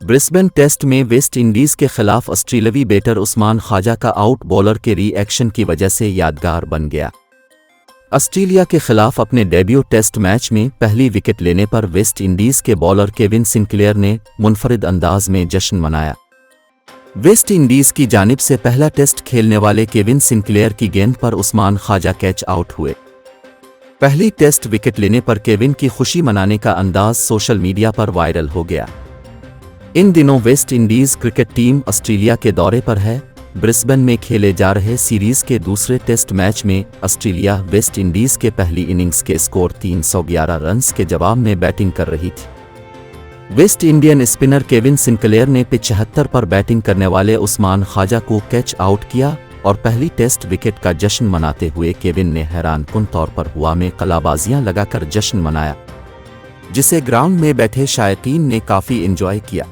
Brisbane test में West Indies के खिलाफ ऑस्ट्रेलियावी बैटर उस्मान ख्वाजा का आउट बॉलर के रिएक्शन की वजह से यादगार बन गया। ऑस्ट्रेलिया के खिलाफ अपने डेब्यू टेस्ट मैच में पहली विकेट लेने पर वेस्ट इंडीज के बॉलर केविन सिंक्लेयर ने मुनफरिद अंदाज में जश्न मनाया। वेस्ट इंडीज की जानिब से पहला टेस्ट खेलने वाले केविन सिंक्लेयर की गेंद पर उस्मान ख्वाजा कैच आउट हुए। पहली टेस्ट विकेट लेने पर केविन की खुशी मनाने का अंदाज सोशल मीडिया पर वायरल हो गया। इन दिनों West Indies cricket team Australia के दौरे पर है। ब्रिस्बेन में खेले जा रहे सीरीज के दूसरे टेस्ट मैच में ऑस्ट्रेलिया वेस्ट इंडीज के पहली इनिंग्स के स्कोर 311 रन्स के जवाब में बैटिंग कर रही थी। West Indian spinner Kevin Sinclair ने पिच 76 पर बैटिंग करने वाले उस्मान ख्वाजा को कैच आउट किया और पहली टेस्ट विकेट का जश्न मनाते हुए केविन ने हैरानकुन तौर पर हवा में कलाबाजियां लगाकर जश्न मनाया, जिसे ग्राउंड में बैठे शायकीन ने काफी एंजॉय किया।